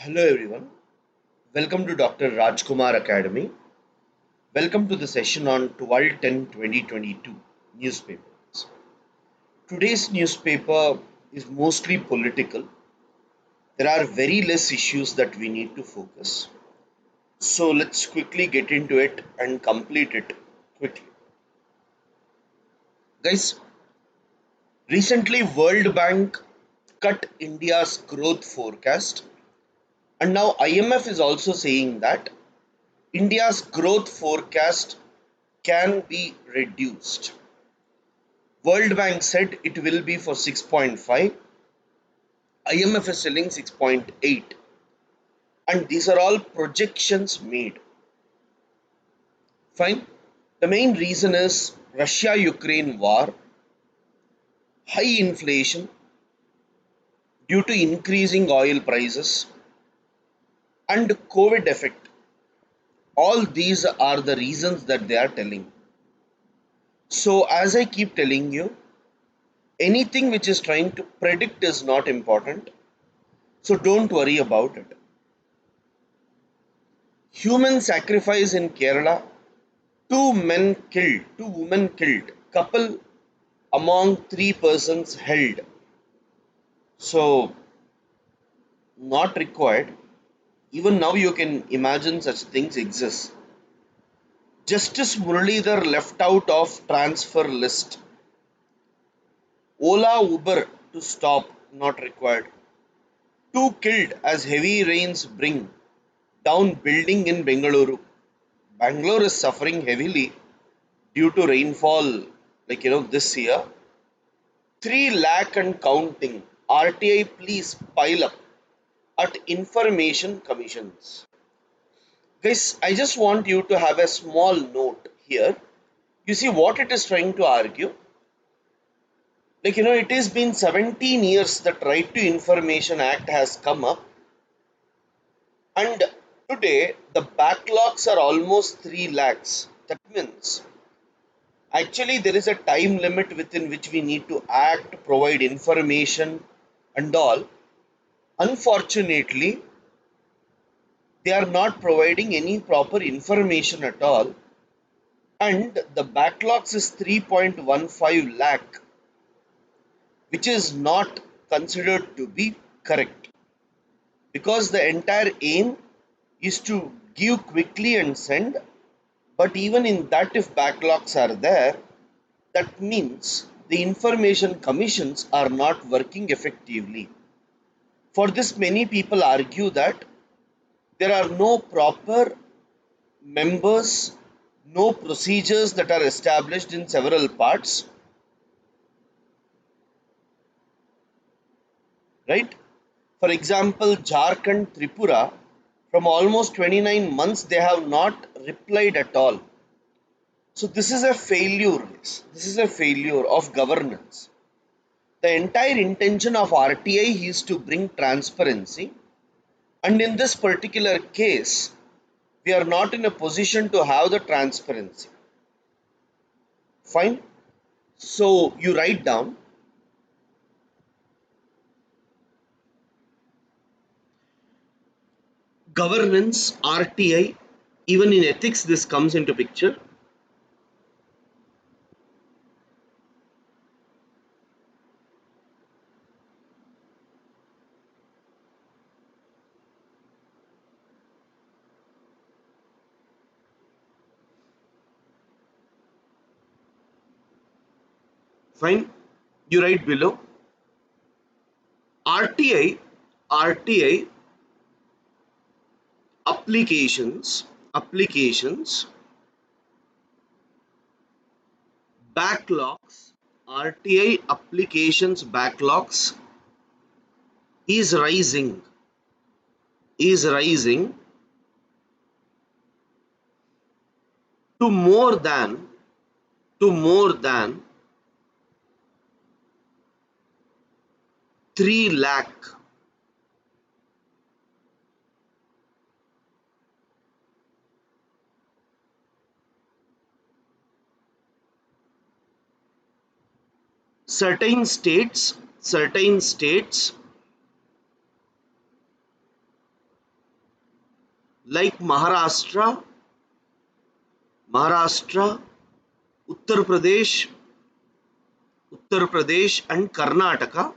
Hello everyone. Welcome to Dr. Rajkumar Academy. Welcome to the session on 12/10/2022 newspapers. Today's newspaper is mostly political. There are very less issues that we need to focus. So let's quickly get into it and complete it quickly. Guys, recently World Bank cut India's growth forecast, and now IMF is also saying that India's growth forecast can be reduced. World Bank said it will be for 6.5, IMF is selling 6.8, and these are all projections made. Fine. The main reason is Russia Ukraine war, high inflation due to increasing oil prices, and COVID effect. All these are the reasons that they are telling. So, as I keep telling you, anything which is trying to predict is not important. So, don't worry about it. Human sacrifice in Kerala, two women killed, couple among three persons held. So, not required. Even now, you can imagine such things exist. Justice Muralidhar left out of transfer list. Ola Uber to stop, not required. Two killed as heavy rains bring down building in Bengaluru. Bangalore is suffering heavily due to rainfall, this year. 3 lakh and counting. RTI please pile up at information commissions. Guys, I just want you to have a small note here. You see what it is trying to argue? It has been 17 years that Right to Information Act has come up, and today the backlogs are almost 3 lakhs. That means actually there is a time limit within which we need to act, provide information, and all. Unfortunately, they are not providing any proper information at all, and the backlogs is 3.15 lakh, which is not considered to be correct, because the entire aim is to give quickly and send. But even in that, if backlogs are there, that means the information commissions are not working effectively. For this, many people argue that there are no proper members, no procedures that are established in several parts, right? For example, Jharkhand, Tripura, from almost 29 months, they have not replied at all. So this is a failure. This is a failure of governance. The entire intention of RTI is to bring transparency, and in this particular case, we are not in a position to have the transparency. Fine. So you write down governance, RTI, even in ethics, this comes into picture. Fine. You write below RTI applications backlogs, RTI applications backlogs is rising to more than 3 lakh. Certain states like Maharashtra, Uttar Pradesh, and Karnataka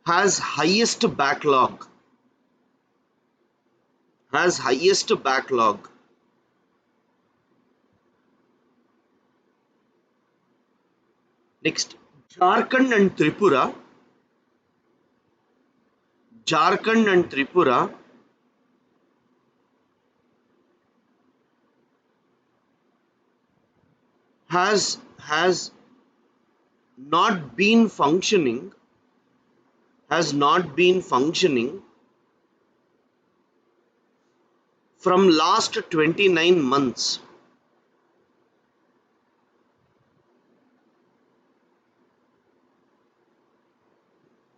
has highest backlog. Next, Jharkhand and Tripura, Jharkhand and Tripura has not been functioning, from last 29 months.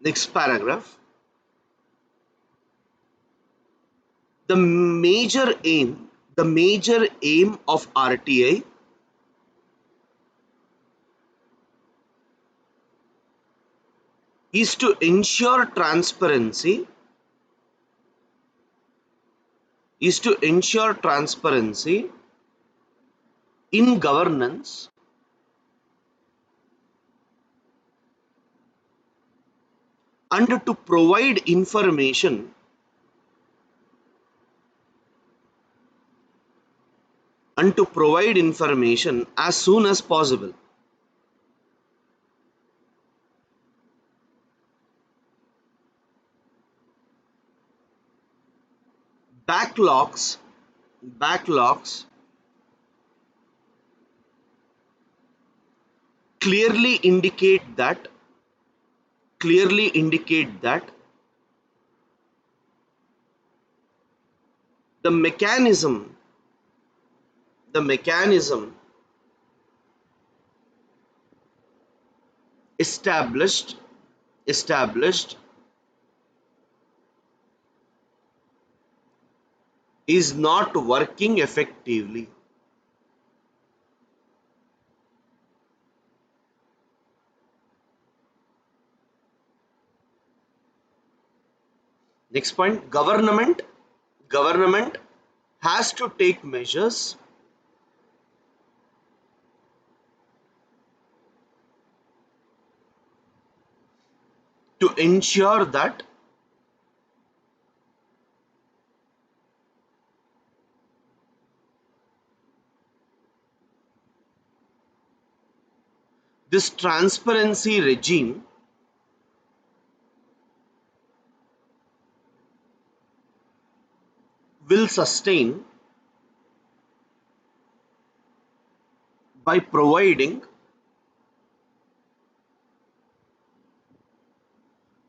Next paragraph. The major aim of RTI is to ensure transparency in governance and to provide information as soon as possible. Backlogs clearly indicate that the mechanism established is not working effectively. Next point, government has to take measures to ensure that this transparency regime will sustain by providing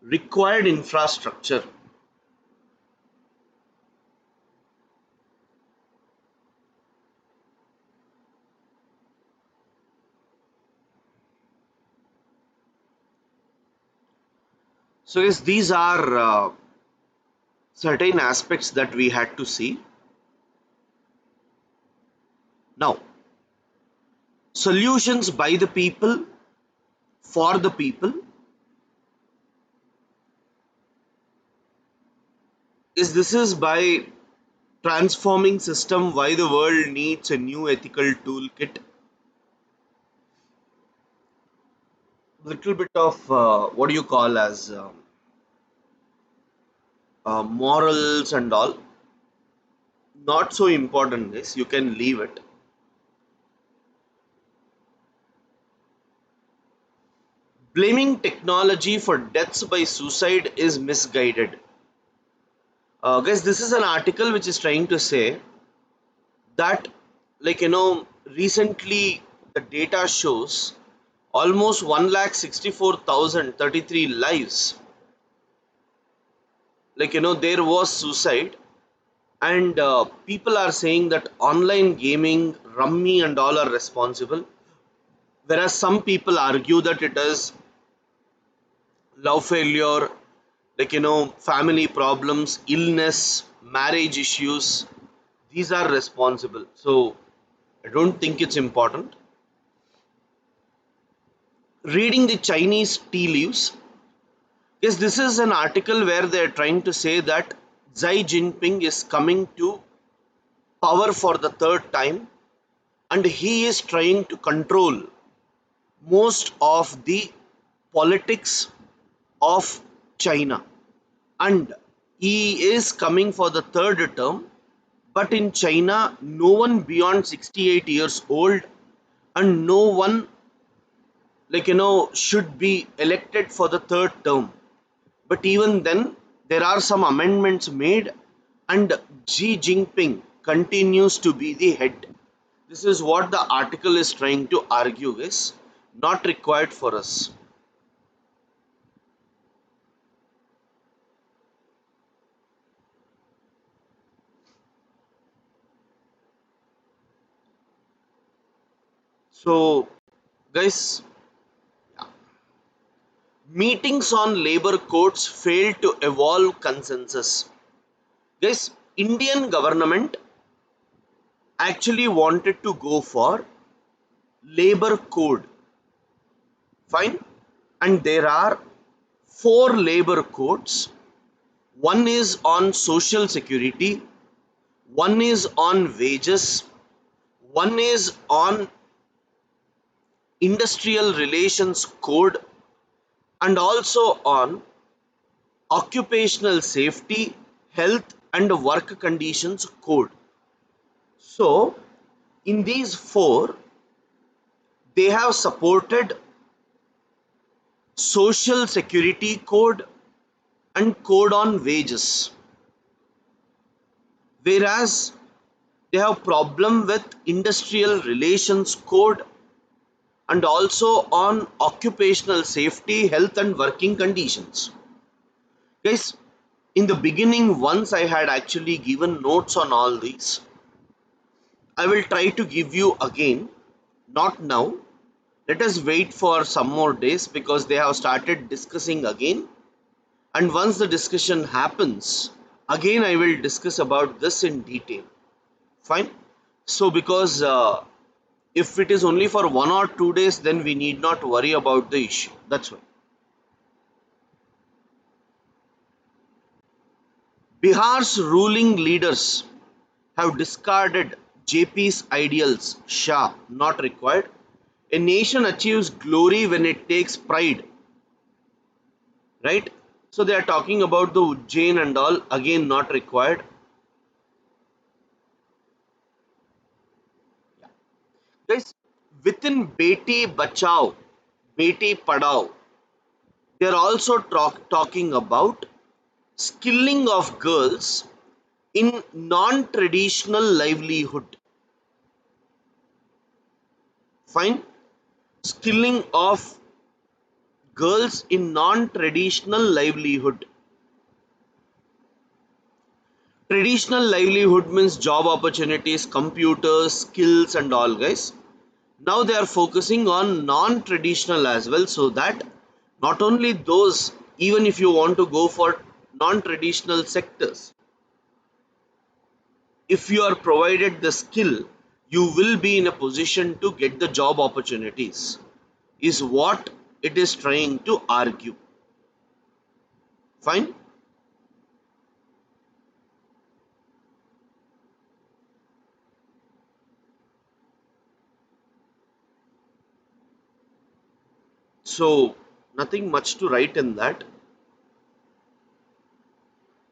required infrastructure. So yes, these are certain aspects that we had to see. Now, solutions by the people for the people is by transforming system why the world needs a new ethical toolkit. Little bit of what do you call as morals and all, not so important, this you can leave it. Blaming technology for deaths by suicide is misguided. Guys, this is an article which is trying to say that, recently the data shows almost 1,64,033 lives. There was suicide, and people are saying that online gaming, rummy, and all are responsible. Whereas some people argue that it is love failure, family problems, illness, marriage issues. These are responsible. So I don't think it's important. Reading the Chinese tea leaves, Yes, this is an article where they are trying to say that Xi Jinping is coming to power for the third time, and he is trying to control most of the politics of China. And he is coming for the third term, but in China, no one beyond 68 years old and no one, should be elected for the third term. But even then, there are some amendments made, and Xi Jinping continues to be the head. This is what the article is trying to argue is not required for us. So, guys, meetings on labor codes failed to evolve consensus. Guys, Indian government actually wanted to go for labor code. Fine. And there are four labor codes. One is on social security, one is on wages, one is on industrial relations code, and also on occupational safety, health, and work conditions code. So, in these four, they have supported social security code and code on wages, whereas they have problem with industrial relations code and also on occupational safety, health, and working conditions. Guys, in the beginning, once I had actually given notes on all these, I will try to give you again, not now. Let us wait for some more days because they have started discussing again. And once the discussion happens, again I will discuss about this in detail. Fine. So, because if it is only for 1 or 2 days, then we need not worry about the issue. That's why. Bihar's ruling leaders have discarded JP's ideals. Shah, not required. A nation achieves glory when it takes pride, right? So they are talking about the Ujjain and all, again not required. Guys, within Beti Bachao, Beti Padao, they are also talking about skilling of girls in non-traditional livelihood. Fine. Skilling of girls in non-traditional livelihood. Traditional livelihood means job opportunities, computers, skills, and all, guys. Now they are focusing on non-traditional as well, so that not only those, even if you want to go for non-traditional sectors, if you are provided the skill, you will be in a position to get the job opportunities, is what it is trying to argue. Fine. So nothing much to write in that.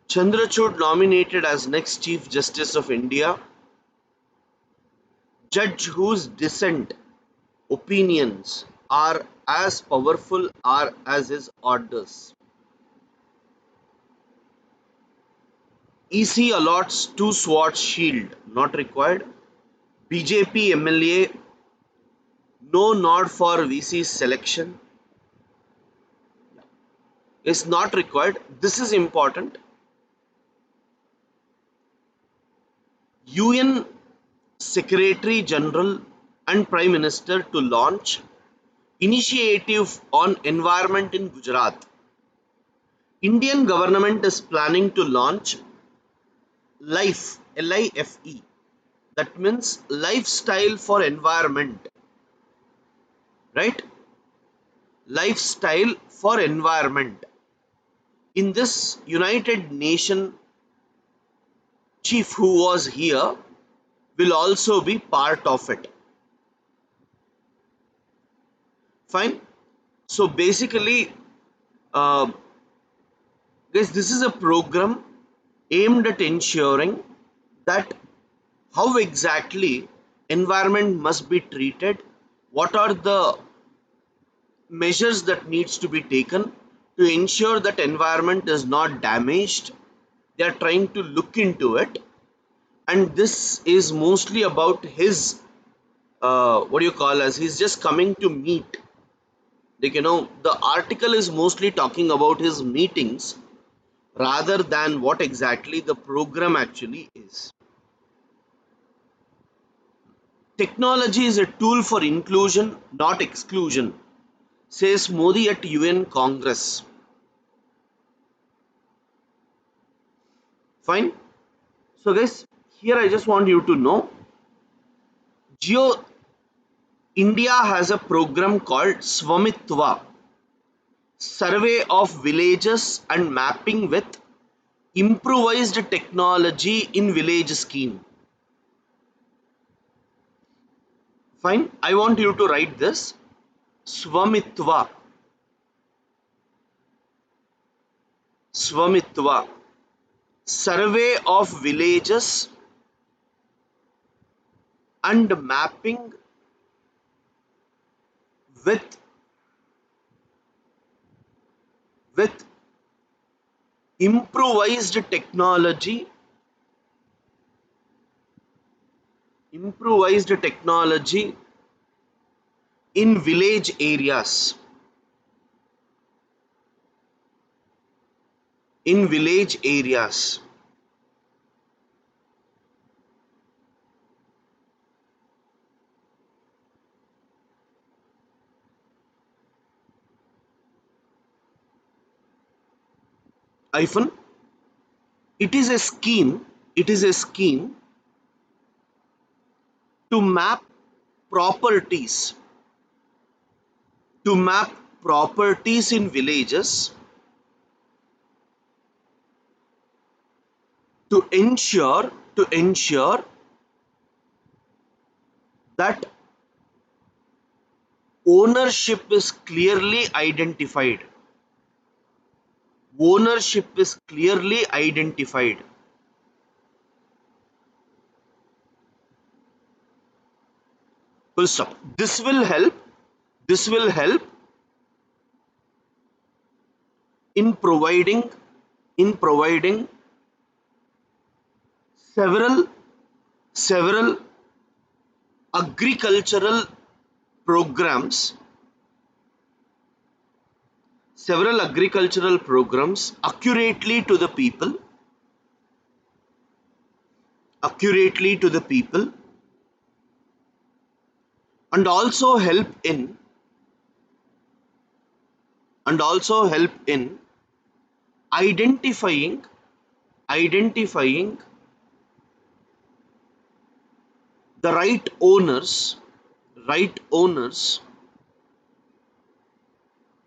Chandrachud nominated as next Chief Justice of India, judge whose dissent opinions are as powerful are as his orders. EC allots two sword shield, not required. BJP MLA, no nod for VC selection, is not required. This is important. UN Secretary General and Prime Minister to launch initiative on environment in Gujarat. Indian government is planning to launch LIFE, LIFE, that means lifestyle for environment, right? Lifestyle for environment. in this United Nation chief who was here will also be part of it. Fine. So basically, uh, guys, this is a program aimed at ensuring that how exactly environment must be treated, what are the measures that needs to be taken to ensure that environment is not damaged. They are trying to look into it, and this is mostly about his what do you call as he's just coming to meet, like the article is mostly talking about his meetings rather than what exactly the program actually is. Technology is a tool for inclusion, not exclusion, says Modi at UN Congress. Fine. So guys, here I just want you to know, Geo India has a program called Swamitwa, survey of villages and mapping with improvised technology in village scheme. Fine. I want you to write this. Swamitwa. Swamitwa. Survey of villages and mapping with with improvised technology, improvised technology in village areas, in village areas. Hyphen. It is a scheme, it is a scheme to map properties, to map properties in villages to ensure that ownership is clearly identified. Ownership is clearly identified. Full stop. This will help in providing several several agricultural programs, several agricultural programs accurately to the people, and also help in identifying identifying the right owners,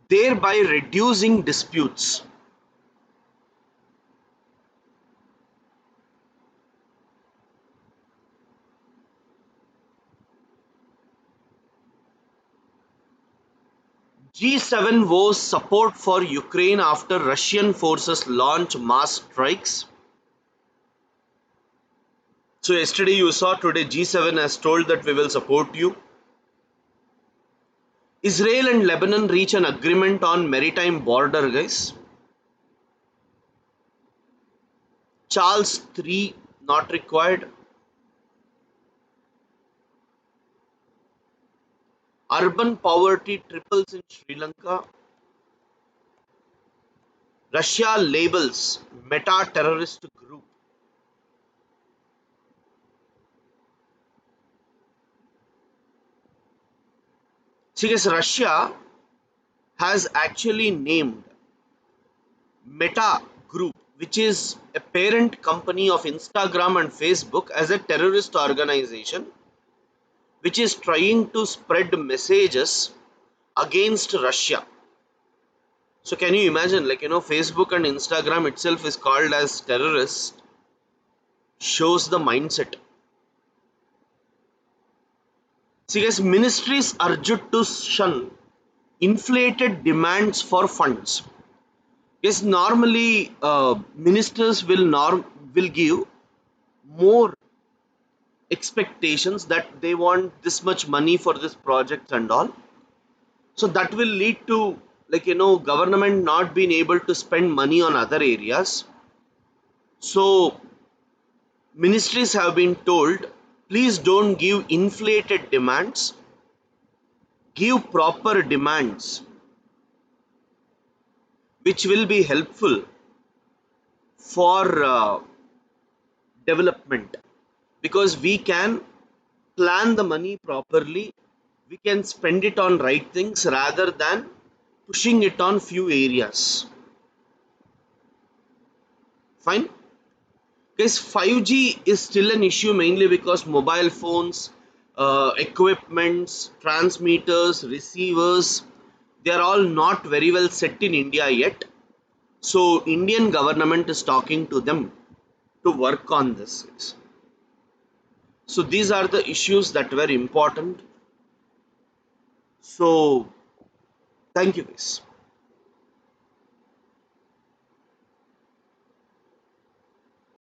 thereby reducing disputes. G7 vows support for Ukraine after Russian forces launch mass strikes. So yesterday you saw, today G7 has told that we will support you. Israel and Lebanon reach an agreement on maritime border, guys. Charles III not required. Urban poverty triples in Sri Lanka. Russia labels Meta terrorist group. See, guys, Russia has actually named Meta Group, which is a parent company of Instagram and Facebook, as a terrorist organization which is trying to spread messages against Russia. So can you imagine, like, Facebook and Instagram itself is called as terrorist, shows the mindset. See guys, ministries urged to shun inflated demands for funds. Yes, normally ministers will give more expectations that they want this much money for this project and all. So that will lead to, like, government not being able to spend money on other areas. So ministries have been told, please don't give inflated demands, give proper demands which will be helpful for development, because we can plan the money properly, we can spend it on right things rather than pushing it on few areas. Fine. Guys, 5G is still an issue mainly because mobile phones, equipments, transmitters, receivers, they are all not very well set in India yet. So Indian government is talking to them to work on this. So these are the issues that were important. So thank you guys.